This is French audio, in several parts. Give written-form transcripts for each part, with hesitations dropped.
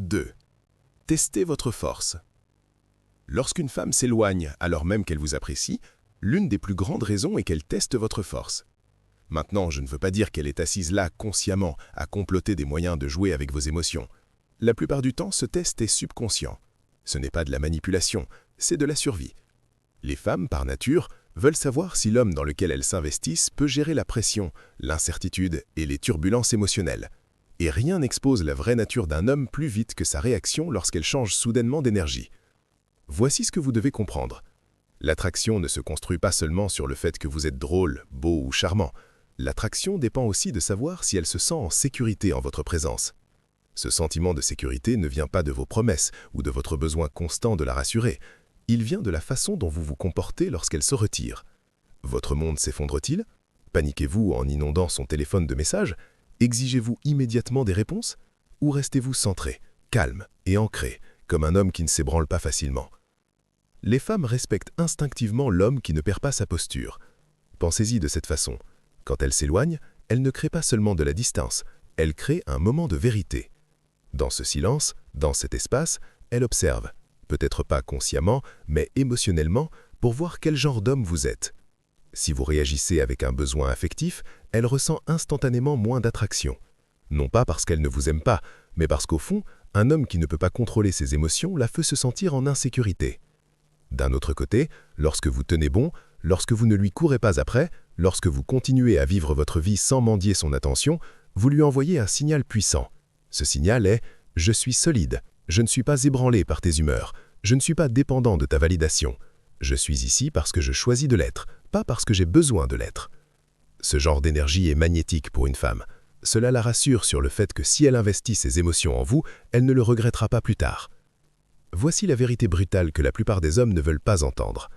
2. Testez votre force. Lorsqu'une femme s'éloigne alors même qu'elle vous apprécie, l'une des plus grandes raisons est qu'elle teste votre force. Maintenant, je ne veux pas dire qu'elle est assise là consciemment à comploter des moyens de jouer avec vos émotions. La plupart du temps, ce test est subconscient. Ce n'est pas de la manipulation, c'est de la survie. Les femmes, par nature, veulent savoir si l'homme dans lequel elles s'investissent peut gérer la pression, l'incertitude et les turbulences émotionnelles. Et rien n'expose la vraie nature d'un homme plus vite que sa réaction lorsqu'elle change soudainement d'énergie. Voici ce que vous devez comprendre. L'attraction ne se construit pas seulement sur le fait que vous êtes drôle, beau ou charmant. L'attraction dépend aussi de savoir si elle se sent en sécurité en votre présence. Ce sentiment de sécurité ne vient pas de vos promesses ou de votre besoin constant de la rassurer. Il vient de la façon dont vous vous comportez lorsqu'elle se retire. Votre monde s'effondre-t-il? Paniquez-vous en inondant son téléphone de messages? Exigez-vous immédiatement des réponses? Ou restez-vous centré, calme et ancré, comme un homme qui ne s'ébranle pas facilement? Les femmes respectent instinctivement l'homme qui ne perd pas sa posture. Pensez-y de cette façon. Quand elle s'éloigne, elle ne crée pas seulement de la distance, elle crée un moment de vérité. Dans ce silence, dans cet espace, elle observe, peut-être pas consciemment, mais émotionnellement, pour voir quel genre d'homme vous êtes. Si vous réagissez avec un besoin affectif, elle ressent instantanément moins d'attraction. Non pas parce qu'elle ne vous aime pas, mais parce qu'au fond, un homme qui ne peut pas contrôler ses émotions la fait se sentir en insécurité. D'un autre côté, lorsque vous tenez bon, lorsque vous ne lui courez pas après, lorsque vous continuez à vivre votre vie sans mendier son attention, vous lui envoyez un signal puissant. Ce signal est « Je suis solide, je ne suis pas ébranlé par tes humeurs, je ne suis pas dépendant de ta validation. Je suis ici parce que je choisis de l'être, pas parce que j'ai besoin de l'être. » Ce genre d'énergie est magnétique pour une femme. Cela la rassure sur le fait que si elle investit ses émotions en vous, elle ne le regrettera pas plus tard. Voici la vérité brutale que la plupart des hommes ne veulent pas entendre.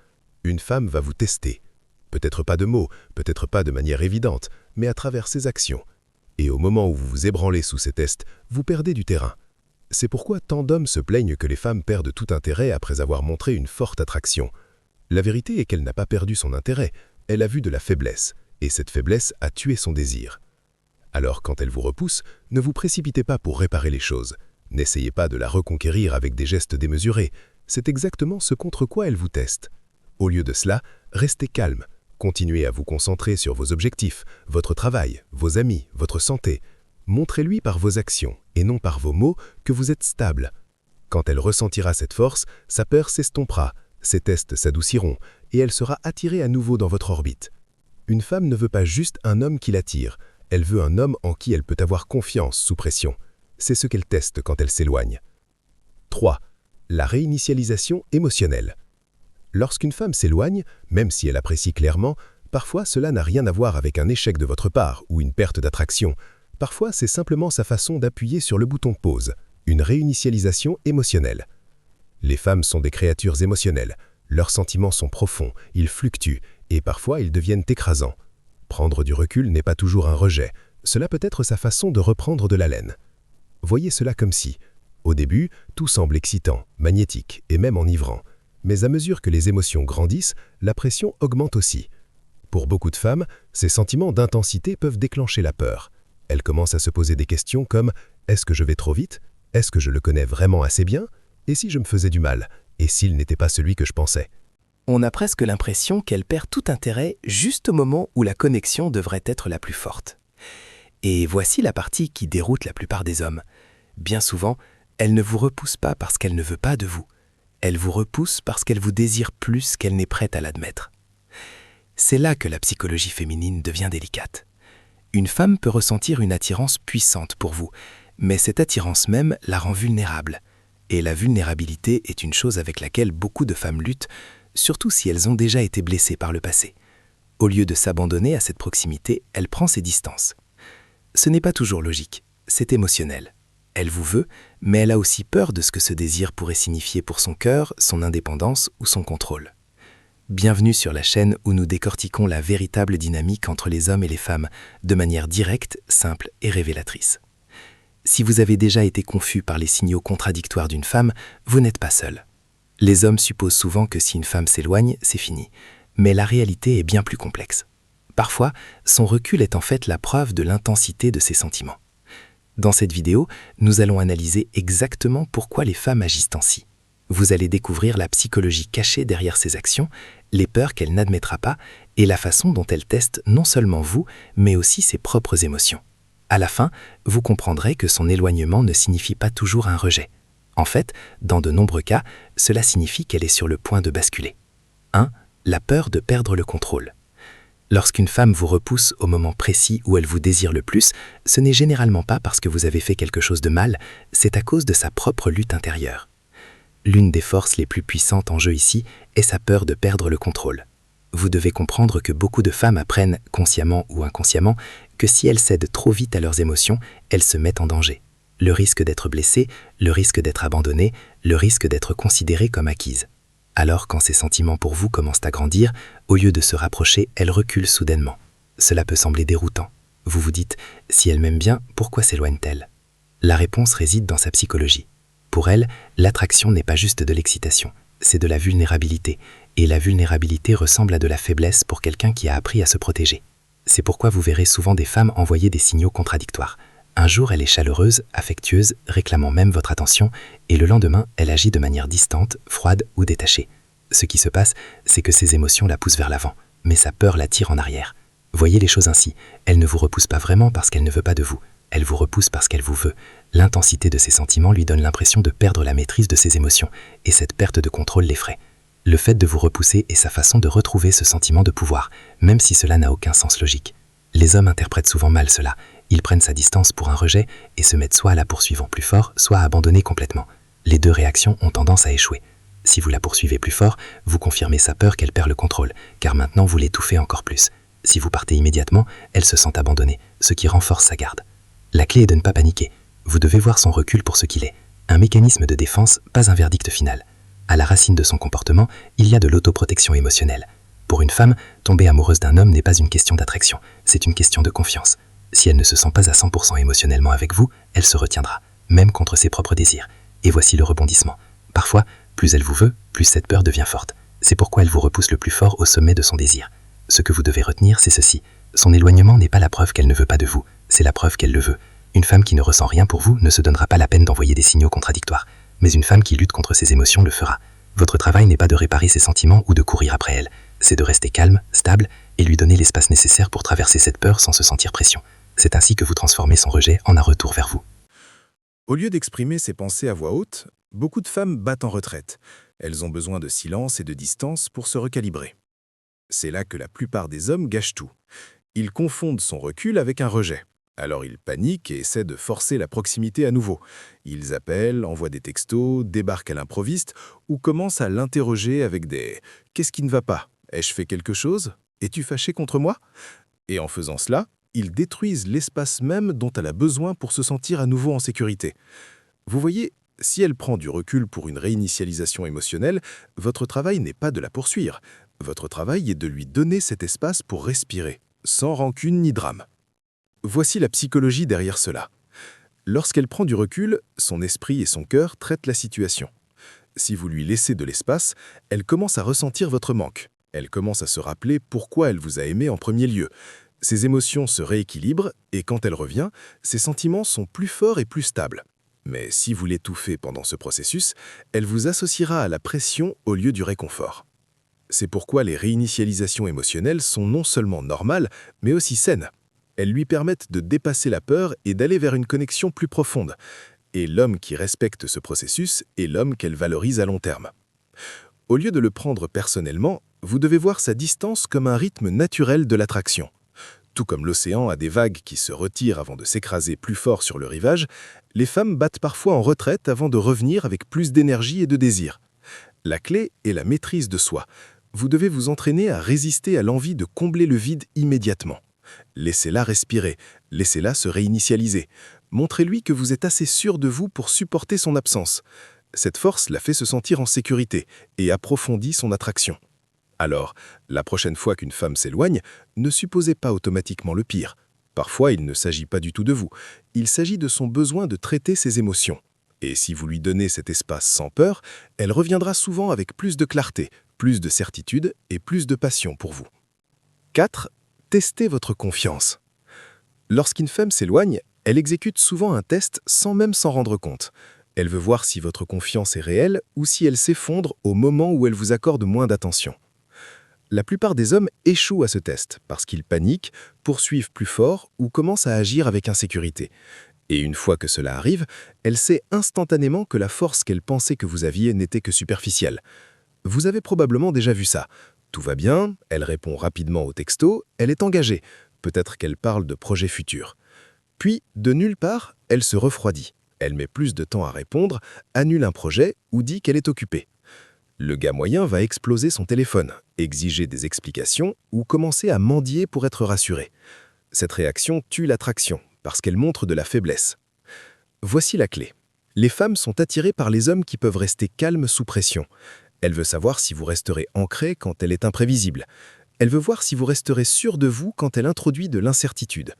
Une femme va vous tester. Peut-être pas de mots, peut-être pas de manière évidente, mais à travers ses actions. Et au moment où vous vous ébranlez sous ces tests, vous perdez du terrain. C'est pourquoi tant d'hommes se plaignent que les femmes perdent tout intérêt après avoir montré une forte attraction. La vérité est qu'elle n'a pas perdu son intérêt, elle a vu de la faiblesse, et cette faiblesse a tué son désir. Alors quand elle vous repousse, ne vous précipitez pas pour réparer les choses. N'essayez pas de la reconquérir avec des gestes démesurés, c'est exactement ce contre quoi elle vous teste. Au lieu de cela, restez calme, continuez à vous concentrer sur vos objectifs, votre travail, vos amis, votre santé. Montrez-lui par vos actions, et non par vos mots, que vous êtes stable. Quand elle ressentira cette force, sa peur s'estompera, ses tests s'adouciront, et elle sera attirée à nouveau dans votre orbite. Une femme ne veut pas juste un homme qui l'attire, elle veut un homme en qui elle peut avoir confiance sous pression. C'est ce qu'elle teste quand elle s'éloigne. 3. La réinitialisation émotionnelle. Lorsqu'une femme s'éloigne, même si elle apprécie clairement, parfois cela n'a rien à voir avec un échec de votre part ou une perte d'attraction. Parfois, c'est simplement sa façon d'appuyer sur le bouton pause, une réinitialisation émotionnelle. Les femmes sont des créatures émotionnelles. Leurs sentiments sont profonds, ils fluctuent, et parfois ils deviennent écrasants. Prendre du recul n'est pas toujours un rejet, cela peut être sa façon de reprendre de l'haleine. Voyez cela comme si, au début, tout semble excitant, magnétique et même enivrant. Mais à mesure que les émotions grandissent, la pression augmente aussi. Pour beaucoup de femmes, ces sentiments d'intensité peuvent déclencher la peur. Elles commencent à se poser des questions comme « Est-ce que je vais trop vite? Est-ce que je le connais vraiment assez bien? Et si je me faisais du mal? Et s'il n'était pas celui que je pensais ?» On a presque l'impression qu'elle perd tout intérêt juste au moment où la connexion devrait être la plus forte. Et voici la partie qui déroute la plupart des hommes. Bien souvent, elle ne vous repousse pas parce qu'elle ne veut pas de vous. Elle vous repousse parce qu'elle vous désire plus qu'elle n'est prête à l'admettre. C'est là que la psychologie féminine devient délicate. Une femme peut ressentir une attirance puissante pour vous, mais cette attirance même la rend vulnérable. Et la vulnérabilité est une chose avec laquelle beaucoup de femmes luttent, surtout si elles ont déjà été blessées par le passé. Au lieu de s'abandonner à cette proximité, elle prend ses distances. Ce n'est pas toujours logique, c'est émotionnel. Elle vous veut, mais elle a aussi peur de ce que ce désir pourrait signifier pour son cœur, son indépendance ou son contrôle. Bienvenue sur la chaîne où nous décortiquons la véritable dynamique entre les hommes et les femmes, de manière directe, simple et révélatrice. Si vous avez déjà été confus par les signaux contradictoires d'une femme, vous n'êtes pas seul. Les hommes supposent souvent que si une femme s'éloigne, c'est fini. Mais la réalité est bien plus complexe. Parfois, son recul est en fait la preuve de l'intensité de ses sentiments. Dans cette vidéo, nous allons analyser exactement pourquoi les femmes agissent ainsi. Vous allez découvrir la psychologie cachée derrière ces actions, les peurs qu'elle n'admettra pas et la façon dont elle teste non seulement vous, mais aussi ses propres émotions. À la fin, vous comprendrez que son éloignement ne signifie pas toujours un rejet. En fait, dans de nombreux cas, cela signifie qu'elle est sur le point de basculer. 1. La peur de perdre le contrôle. Lorsqu'une femme vous repousse au moment précis où elle vous désire le plus, ce n'est généralement pas parce que vous avez fait quelque chose de mal, c'est à cause de sa propre lutte intérieure. L'une des forces les plus puissantes en jeu ici est sa peur de perdre le contrôle. Vous devez comprendre que beaucoup de femmes apprennent, consciemment ou inconsciemment, que si elles cèdent trop vite à leurs émotions, elles se mettent en danger. Le risque d'être blessée, le risque d'être abandonnée, le risque d'être considérée comme acquise. Alors quand ces sentiments pour vous commencent à grandir, au lieu de se rapprocher, elles reculent soudainement. Cela peut sembler déroutant. Vous vous dites, si elle m'aime bien, pourquoi s'éloigne-t-elle? La réponse réside dans sa psychologie. Pour elle, l'attraction n'est pas juste de l'excitation, c'est de la vulnérabilité. Et la vulnérabilité ressemble à de la faiblesse pour quelqu'un qui a appris à se protéger. C'est pourquoi vous verrez souvent des femmes envoyer des signaux contradictoires. Un jour, elle est chaleureuse, affectueuse, réclamant même votre attention, et le lendemain, elle agit de manière distante, froide ou détachée. Ce qui se passe, c'est que ses émotions la poussent vers l'avant, mais sa peur la tire en arrière. Voyez les choses ainsi, elle ne vous repousse pas vraiment parce qu'elle ne veut pas de vous, elle vous repousse parce qu'elle vous veut. L'intensité de ses sentiments lui donne l'impression de perdre la maîtrise de ses émotions, et cette perte de contrôle l'effraie. Le fait de vous repousser est sa façon de retrouver ce sentiment de pouvoir, même si cela n'a aucun sens logique. Les hommes interprètent souvent mal cela. Ils prennent sa distance pour un rejet et se mettent soit à la poursuivre plus fort, soit à abandonner complètement. Les deux réactions ont tendance à échouer. Si vous la poursuivez plus fort, vous confirmez sa peur qu'elle perd le contrôle, car maintenant vous l'étouffez encore plus. Si vous partez immédiatement, elle se sent abandonnée, ce qui renforce sa garde. La clé est de ne pas paniquer. Vous devez voir son recul pour ce qu'il est. Un mécanisme de défense, pas un verdict final. À la racine de son comportement, il y a de l'autoprotection émotionnelle. Pour une femme, tomber amoureuse d'un homme n'est pas une question d'attraction, c'est une question de confiance. Si elle ne se sent pas à 100% émotionnellement avec vous, elle se retiendra, même contre ses propres désirs. Et voici le rebondissement. Parfois, plus elle vous veut, plus cette peur devient forte. C'est pourquoi elle vous repousse le plus fort au sommet de son désir. Ce que vous devez retenir, c'est ceci. Son éloignement n'est pas la preuve qu'elle ne veut pas de vous, c'est la preuve qu'elle le veut. Une femme qui ne ressent rien pour vous ne se donnera pas la peine d'envoyer des signaux contradictoires. Mais une femme qui lutte contre ses émotions le fera. Votre travail n'est pas de réparer ses sentiments ou de courir après elle. C'est de rester calme, stable et lui donner l'espace nécessaire pour traverser cette peur sans se sentir pression. C'est ainsi que vous transformez son rejet en un retour vers vous. Au lieu d'exprimer ses pensées à voix haute, beaucoup de femmes battent en retraite. Elles ont besoin de silence et de distance pour se recalibrer. C'est là que la plupart des hommes gâchent tout. Ils confondent son recul avec un rejet. Alors ils paniquent et essaient de forcer la proximité à nouveau. Ils appellent, envoient des textos, débarquent à l'improviste ou commencent à l'interroger avec des « Qu'est-ce qui ne va pas? Ai-je fait quelque chose? Es-tu fâché contre moi ?» Et en faisant cela, ils détruisent l'espace même dont elle a besoin pour se sentir à nouveau en sécurité. Vous voyez, si elle prend du recul pour une réinitialisation émotionnelle, votre travail n'est pas de la poursuivre. Votre travail est de lui donner cet espace pour respirer, sans rancune ni drame. Voici la psychologie derrière cela. Lorsqu'elle prend du recul, son esprit et son cœur traitent la situation. Si vous lui laissez de l'espace, elle commence à ressentir votre manque. Elle commence à se rappeler pourquoi elle vous a aimé en premier lieu. Ses émotions se rééquilibrent et quand elle revient, ses sentiments sont plus forts et plus stables. Mais si vous l'étouffez pendant ce processus, elle vous associera à la pression au lieu du réconfort. C'est pourquoi les réinitialisations émotionnelles sont non seulement normales, mais aussi saines. Elles lui permettent de dépasser la peur et d'aller vers une connexion plus profonde. Et l'homme qui respecte ce processus est l'homme qu'elle valorise à long terme. Au lieu de le prendre personnellement, vous devez voir sa distance comme un rythme naturel de l'attraction. Tout comme l'océan a des vagues qui se retirent avant de s'écraser plus fort sur le rivage, les femmes battent parfois en retraite avant de revenir avec plus d'énergie et de désir. La clé est la maîtrise de soi. Vous devez vous entraîner à résister à l'envie de combler le vide immédiatement. Laissez-la respirer, laissez-la se réinitialiser. Montrez-lui que vous êtes assez sûr de vous pour supporter son absence. Cette force la fait se sentir en sécurité et approfondit son attraction. Alors, la prochaine fois qu'une femme s'éloigne, ne supposez pas automatiquement le pire. Parfois, il ne s'agit pas du tout de vous. Il s'agit de son besoin de traiter ses émotions. Et si vous lui donnez cet espace sans peur, elle reviendra souvent avec plus de clarté, plus de certitude et plus de passion pour vous. 4. Testez votre confiance. Lorsqu'une femme s'éloigne, Elle exécute souvent un test sans même s'en rendre compte. Elle veut voir si votre confiance est réelle ou si elle s'effondre au moment où elle vous accorde moins d'attention. La plupart des hommes échouent à ce test parce qu'ils paniquent, poursuivent plus fort ou commencent à agir avec insécurité. Et une fois que cela arrive, elle sait instantanément que la force qu'elle pensait que vous aviez n'était que superficielle. Vous avez probablement déjà vu ça. Tout va bien, elle répond rapidement au texto, elle est engagée. Peut-être qu'elle parle de projets futurs. Puis, de nulle part, elle se refroidit. Elle met plus de temps à répondre, annule un projet ou dit qu'elle est occupée. Le gars moyen va exploser son téléphone, exiger des explications ou commencer à mendier pour être rassuré. Cette réaction tue l'attraction parce qu'elle montre de la faiblesse. Voici la clé. Les femmes sont attirées par les hommes qui peuvent rester calmes sous pression. Elle veut savoir si vous resterez ancré quand elle est imprévisible. Elle veut voir si vous resterez sûr de vous quand elle introduit de l'incertitude.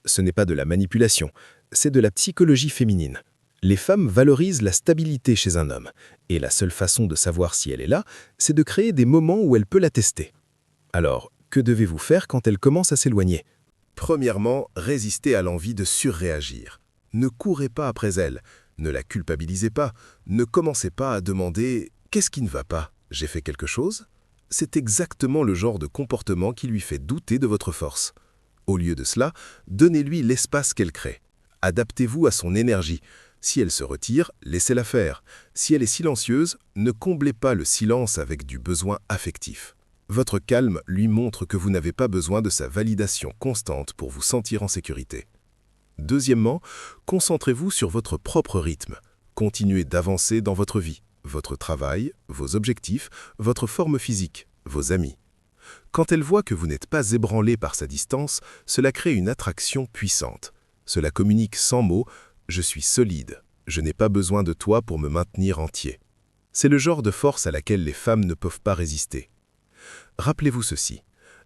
Ce n'est pas de la manipulation, c'est de la psychologie féminine. Les femmes valorisent la stabilité chez un homme, et la seule façon de savoir si elle est là, c'est de créer des moments où elle peut la tester. Alors, que devez-vous faire quand elle commence à s'éloigner? Premièrement, résistez à l'envie de surréagir. Ne courez pas après elle, ne la culpabilisez pas, ne commencez pas à demander « Qu'est-ce qui ne va pas? J'ai fait quelque chose ?» C'est exactement le genre de comportement qui lui fait douter de votre force. Au lieu de cela, donnez-lui l'espace qu'elle crée. Adaptez-vous à son énergie. Si elle se retire, laissez-la faire. Si elle est silencieuse, ne comblez pas le silence avec du besoin affectif. Votre calme lui montre que vous n'avez pas besoin de sa validation constante pour vous sentir en sécurité. Deuxièmement, concentrez-vous sur votre propre rythme. Continuez d'avancer dans votre vie, votre travail, vos objectifs, votre forme physique, vos amis. Quand elle voit que vous n'êtes pas ébranlé par sa distance, cela crée une attraction puissante. Cela communique sans mots « Je suis solide, je n'ai pas besoin de toi pour me maintenir entier ». C'est le genre de force à laquelle les femmes ne peuvent pas résister. Rappelez-vous ceci,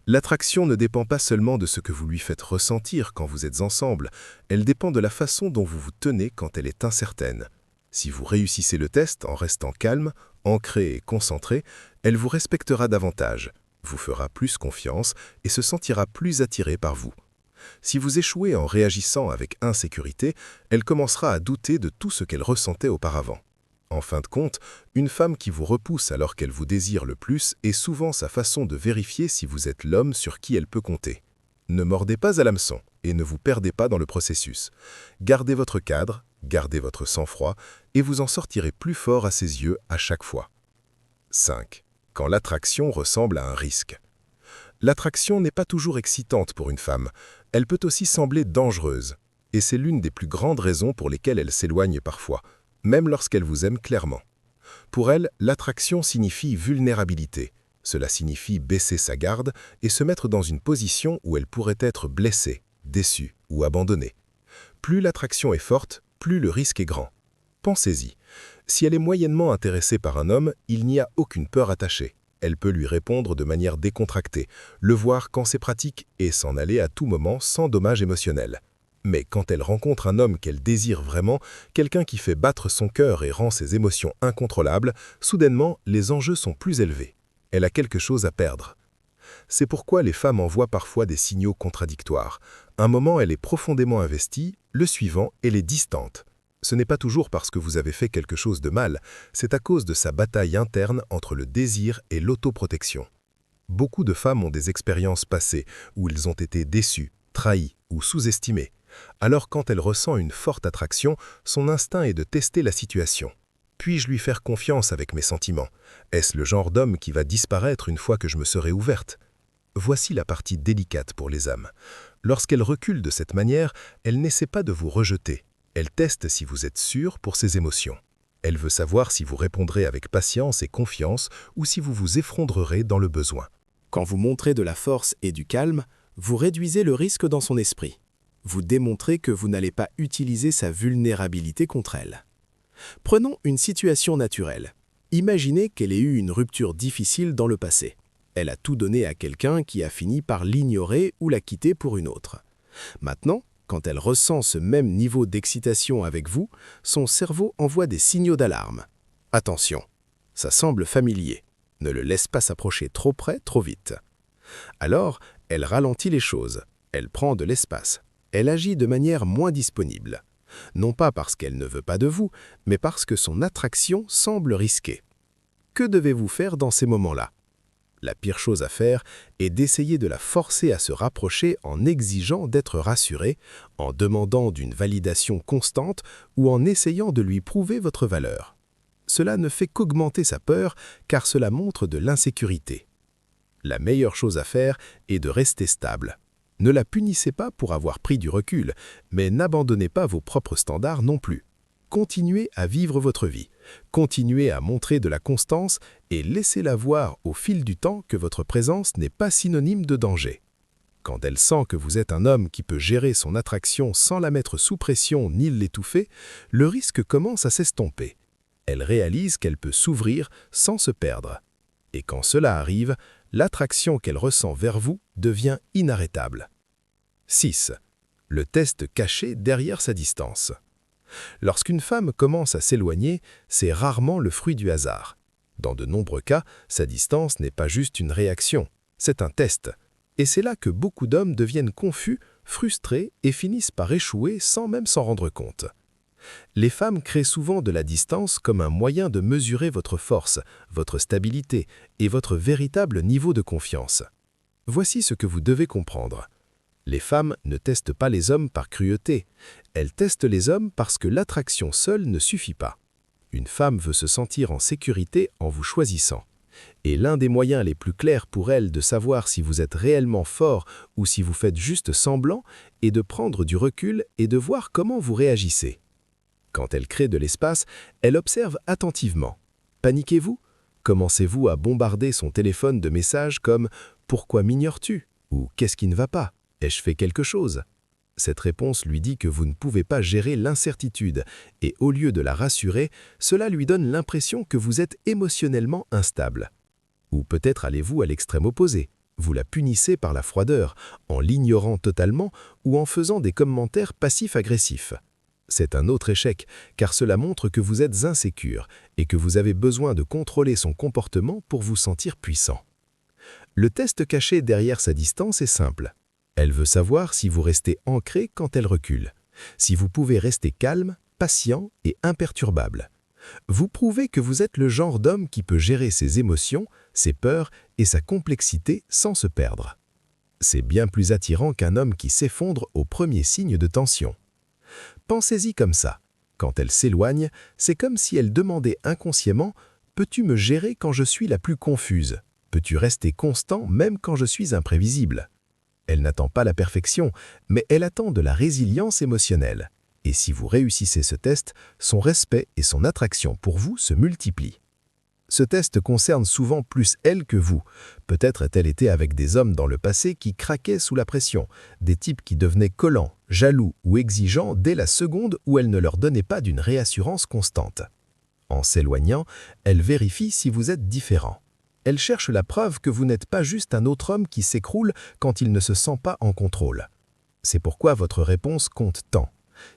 l'attraction ne dépend pas seulement de ce que vous lui faites ressentir quand vous êtes ensemble, elle dépend de la façon dont vous vous tenez quand elle est incertaine. Si vous réussissez le test en restant calme, ancré et concentré, elle vous respectera davantage, vous fera plus confiance et se sentira plus attirée par vous. Si vous échouez en réagissant avec insécurité, elle commencera à douter de tout ce qu'elle ressentait auparavant. En fin de compte, une femme qui vous repousse alors qu'elle vous désire le plus est souvent sa façon de vérifier si vous êtes l'homme sur qui elle peut compter. Ne mordez pas à l'hameçon et ne vous perdez pas dans le processus. Gardez votre cadre, gardez votre sang-froid et vous en sortirez plus fort à ses yeux à chaque fois. 5. Quand l'attraction ressemble à un risque. L'attraction n'est pas toujours excitante pour une femme, elle peut aussi sembler dangereuse, et c'est l'une des plus grandes raisons pour lesquelles elle s'éloigne parfois, même lorsqu'elle vous aime clairement. Pour elle, l'attraction signifie vulnérabilité, cela signifie baisser sa garde et se mettre dans une position où elle pourrait être blessée, déçue ou abandonnée. Plus l'attraction est forte, plus le risque est grand. Pensez-y, si elle est moyennement intéressée par un homme, il n'y a aucune peur attachée. Elle peut lui répondre de manière décontractée, le voir quand c'est pratique et s'en aller à tout moment sans dommage émotionnel. Mais quand elle rencontre un homme qu'elle désire vraiment, quelqu'un qui fait battre son cœur et rend ses émotions incontrôlables, soudainement, les enjeux sont plus élevés. Elle a quelque chose à perdre. C'est pourquoi les femmes envoient parfois des signaux contradictoires. Un moment, elle est profondément investie, le suivant, elle est distante. Ce n'est pas toujours parce que vous avez fait quelque chose de mal, c'est à cause de sa bataille interne entre le désir et l'autoprotection. Beaucoup de femmes ont des expériences passées où elles ont été déçues, trahies ou sous-estimées. Alors quand elle ressent une forte attraction, son instinct est de tester la situation. Puis-je lui faire confiance avec mes sentiments? Est-ce le genre d'homme qui va disparaître une fois que je me serai ouverte? Voici la partie délicate pour les âmes. Lorsqu'elle recule de cette manière, elle n'essaie pas de vous rejeter. Elle teste si vous êtes sûr pour ses émotions. Elle veut savoir si vous répondrez avec patience et confiance ou si vous vous effondrerez dans le besoin. Quand vous montrez de la force et du calme, vous réduisez le risque dans son esprit. Vous démontrez que vous n'allez pas utiliser sa vulnérabilité contre elle. Prenons une situation naturelle. Imaginez qu'elle ait eu une rupture difficile dans le passé. Elle a tout donné à quelqu'un qui a fini par l'ignorer ou la quitter pour une autre. Maintenant, quand elle ressent ce même niveau d'excitation avec vous, son cerveau envoie des signaux d'alarme. Attention, ça semble familier. Ne le laisse pas s'approcher trop près, trop vite. Alors, elle ralentit les choses. Elle prend de l'espace. Elle agit de manière moins disponible. Non pas parce qu'elle ne veut pas de vous, mais parce que son attraction semble risquée. Que devez-vous faire dans ces moments-là? La pire chose à faire est d'essayer de la forcer à se rapprocher en exigeant d'être rassurée, en demandant d'une validation constante ou en essayant de lui prouver votre valeur. Cela ne fait qu'augmenter sa peur car cela montre de l'insécurité. La meilleure chose à faire est de rester stable. Ne la punissez pas pour avoir pris du recul, mais n'abandonnez pas vos propres standards non plus. Continuez à vivre votre vie, continuez à montrer de la constance et laissez-la voir au fil du temps que votre présence n'est pas synonyme de danger. Quand elle sent que vous êtes un homme qui peut gérer son attraction sans la mettre sous pression ni l'étouffer, le risque commence à s'estomper. Elle réalise qu'elle peut s'ouvrir sans se perdre. Et quand cela arrive, l'attraction qu'elle ressent vers vous devient inarrêtable. 6. Le test caché derrière sa distance. Lorsqu'une femme commence à s'éloigner, c'est rarement le fruit du hasard. Dans de nombreux cas, sa distance n'est pas juste une réaction, c'est un test. Et c'est là que beaucoup d'hommes deviennent confus, frustrés et finissent par échouer sans même s'en rendre compte. Les femmes créent souvent de la distance comme un moyen de mesurer votre force, votre stabilité et votre véritable niveau de confiance. Voici ce que vous devez comprendre. Les femmes ne testent pas les hommes par cruauté, elles testent les hommes parce que l'attraction seule ne suffit pas. Une femme veut se sentir en sécurité en vous choisissant. Et l'un des moyens les plus clairs pour elle de savoir si vous êtes réellement fort ou si vous faites juste semblant est de prendre du recul et de voir comment vous réagissez. Quand elle crée de l'espace, elle observe attentivement. Paniquez-vous? Commencez-vous à bombarder son téléphone de messages comme « Pourquoi m'ignores-tu » ou « Qu'est-ce qui ne va pas ?» Ai-je fait quelque chose? Cette réponse lui dit que vous ne pouvez pas gérer l'incertitude et au lieu de la rassurer, cela lui donne l'impression que vous êtes émotionnellement instable. Ou peut-être allez-vous à l'extrême opposé. Vous la punissez par la froideur, en l'ignorant totalement ou en faisant des commentaires passifs-agressifs. C'est un autre échec, car cela montre que vous êtes insécure et que vous avez besoin de contrôler son comportement pour vous sentir puissant. Le test caché derrière sa distance est simple. Elle veut savoir si vous restez ancré quand elle recule, si vous pouvez rester calme, patient et imperturbable. Vous prouvez que vous êtes le genre d'homme qui peut gérer ses émotions, ses peurs et sa complexité sans se perdre. C'est bien plus attirant qu'un homme qui s'effondre au premier signe de tension. Pensez-y comme ça. Quand elle s'éloigne, c'est comme si elle demandait inconsciemment « Peux-tu me gérer quand je suis la plus confuse? Peux-tu rester constant même quand je suis imprévisible ?» Elle n'attend pas la perfection, mais elle attend de la résilience émotionnelle. Et si vous réussissez ce test, son respect et son attraction pour vous se multiplient. Ce test concerne souvent plus elle que vous. Peut-être a-t-elle été avec des hommes dans le passé qui craquaient sous la pression, des types qui devenaient collants, jaloux ou exigeants dès la seconde où elle ne leur donnait pas d'une réassurance constante. En s'éloignant, elle vérifie si vous êtes différent. Elle cherche la preuve que vous n'êtes pas juste un autre homme qui s'écroule quand il ne se sent pas en contrôle. C'est pourquoi votre réponse compte tant.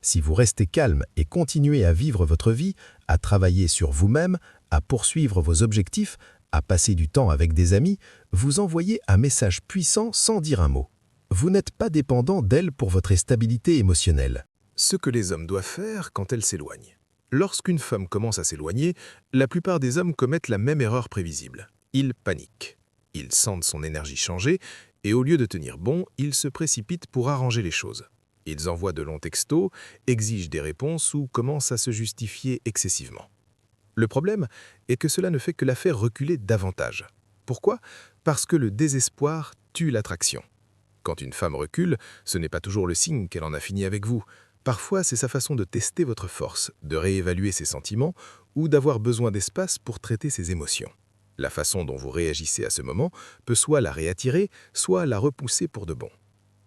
Si vous restez calme et continuez à vivre votre vie, à travailler sur vous-même, à poursuivre vos objectifs, à passer du temps avec des amis, vous envoyez un message puissant sans dire un mot. Vous n'êtes pas dépendant d'elle pour votre stabilité émotionnelle. Ce que les hommes doivent faire quand elles s'éloignent. Lorsqu'une femme commence à s'éloigner, la plupart des hommes commettent la même erreur prévisible. Ils paniquent. Ils sentent son énergie changer et au lieu de tenir bon, ils se précipitent pour arranger les choses. Ils envoient de longs textos, exigent des réponses ou commencent à se justifier excessivement. Le problème est que cela ne fait que la faire reculer davantage. Pourquoi? Parce que le désespoir tue l'attraction. Quand une femme recule, ce n'est pas toujours le signe qu'elle en a fini avec vous. Parfois, c'est sa façon de tester votre force, de réévaluer ses sentiments ou d'avoir besoin d'espace pour traiter ses émotions. La façon dont vous réagissez à ce moment peut soit la réattirer, soit la repousser pour de bon.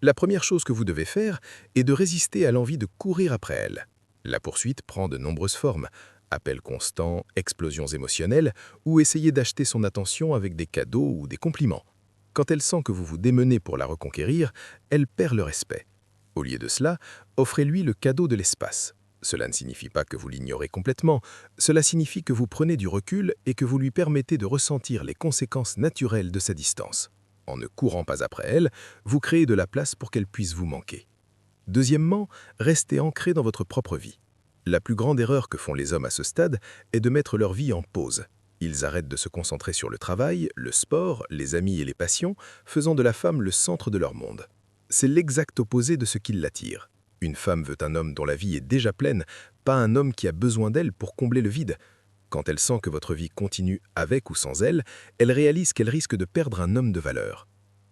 La première chose que vous devez faire est de résister à l'envie de courir après elle. La poursuite prend de nombreuses formes, appels constants, explosions émotionnelles, ou essayer d'acheter son attention avec des cadeaux ou des compliments. Quand elle sent que vous vous démenez pour la reconquérir, elle perd le respect. Au lieu de cela, offrez-lui le cadeau de l'espace. Cela ne signifie pas que vous l'ignorez complètement, cela signifie que vous prenez du recul et que vous lui permettez de ressentir les conséquences naturelles de sa distance. En ne courant pas après elle, vous créez de la place pour qu'elle puisse vous manquer. Deuxièmement, restez ancré dans votre propre vie. La plus grande erreur que font les hommes à ce stade est de mettre leur vie en pause. Ils arrêtent de se concentrer sur le travail, le sport, les amis et les passions, faisant de la femme le centre de leur monde. C'est l'exact opposé de ce qui l'attire. Une femme veut un homme dont la vie est déjà pleine, pas un homme qui a besoin d'elle pour combler le vide. Quand elle sent que votre vie continue avec ou sans elle, elle réalise qu'elle risque de perdre un homme de valeur.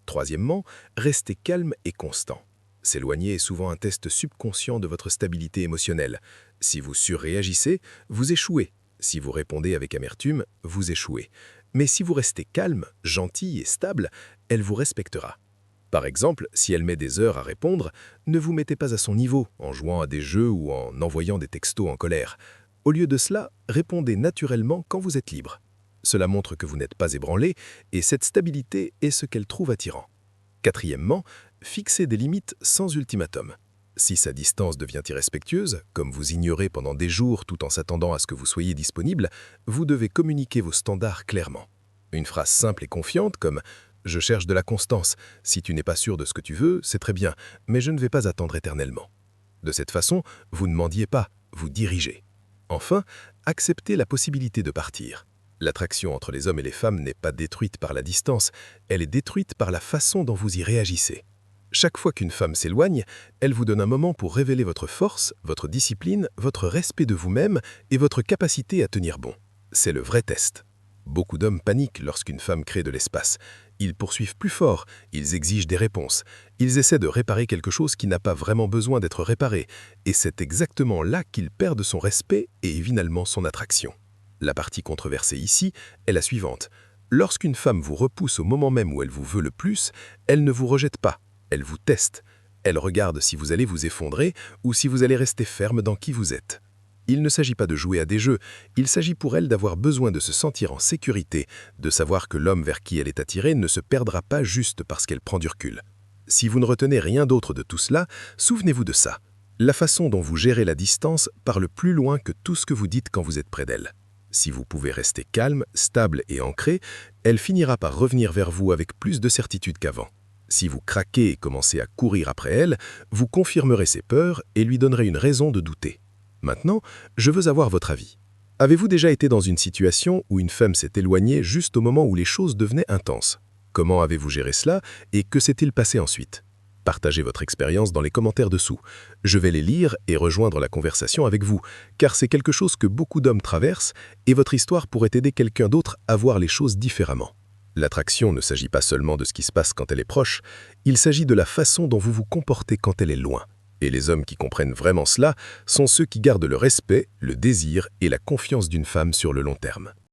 Troisièmement, restez calme et constant. S'éloigner est souvent un test subconscient de votre stabilité émotionnelle. Si vous surréagissez, vous échouez. Si vous répondez avec amertume, vous échouez. Mais si vous restez calme, gentil et stable, elle vous respectera. Par exemple, si elle met des heures à répondre, ne vous mettez pas à son niveau en jouant à des jeux ou en envoyant des textos en colère. Au lieu de cela, répondez naturellement quand vous êtes libre. Cela montre que vous n'êtes pas ébranlé et cette stabilité est ce qu'elle trouve attirant. Quatrièmement, fixez des limites sans ultimatum. Si sa distance devient irrespectueuse, comme vous ignorez pendant des jours tout en s'attendant à ce que vous soyez disponible, vous devez communiquer vos standards clairement. Une phrase simple et confiante comme « Je cherche de la constance. Si tu n'es pas sûr de ce que tu veux, c'est très bien, mais je ne vais pas attendre éternellement. » De cette façon, vous ne mendiez pas, vous dirigez. Enfin, acceptez la possibilité de partir. L'attraction entre les hommes et les femmes n'est pas détruite par la distance, elle est détruite par la façon dont vous y réagissez. Chaque fois qu'une femme s'éloigne, elle vous donne un moment pour révéler votre force, votre discipline, votre respect de vous-même et votre capacité à tenir bon. C'est le vrai test. Beaucoup d'hommes paniquent lorsqu'une femme crée de l'espace. Ils poursuivent plus fort, ils exigent des réponses. Ils essaient de réparer quelque chose qui n'a pas vraiment besoin d'être réparé. Et c'est exactement là qu'ils perdent son respect et finalement son attraction. La partie controversée ici est la suivante. Lorsqu'une femme vous repousse au moment même où elle vous veut le plus, elle ne vous rejette pas, elle vous teste. Elle regarde si vous allez vous effondrer ou si vous allez rester ferme dans qui vous êtes. Il ne s'agit pas de jouer à des jeux, il s'agit pour elle d'avoir besoin de se sentir en sécurité, de savoir que l'homme vers qui elle est attirée ne se perdra pas juste parce qu'elle prend du recul. Si vous ne retenez rien d'autre de tout cela, souvenez-vous de ça. La façon dont vous gérez la distance parle plus loin que tout ce que vous dites quand vous êtes près d'elle. Si vous pouvez rester calme, stable et ancré, elle finira par revenir vers vous avec plus de certitude qu'avant. Si vous craquez et commencez à courir après elle, vous confirmerez ses peurs et lui donnerez une raison de douter. Maintenant, je veux avoir votre avis. Avez-vous déjà été dans une situation où une femme s'est éloignée juste au moment où les choses devenaient intenses? Comment avez-vous géré cela et que s'est-il passé ensuite? Partagez votre expérience dans les commentaires dessous. Je vais les lire et rejoindre la conversation avec vous, car c'est quelque chose que beaucoup d'hommes traversent et votre histoire pourrait aider quelqu'un d'autre à voir les choses différemment. L'attraction ne s'agit pas seulement de ce qui se passe quand elle est proche, il s'agit de la façon dont vous vous comportez quand elle est loin. Et les hommes qui comprennent vraiment cela sont ceux qui gardent le respect, le désir et la confiance d'une femme sur le long terme.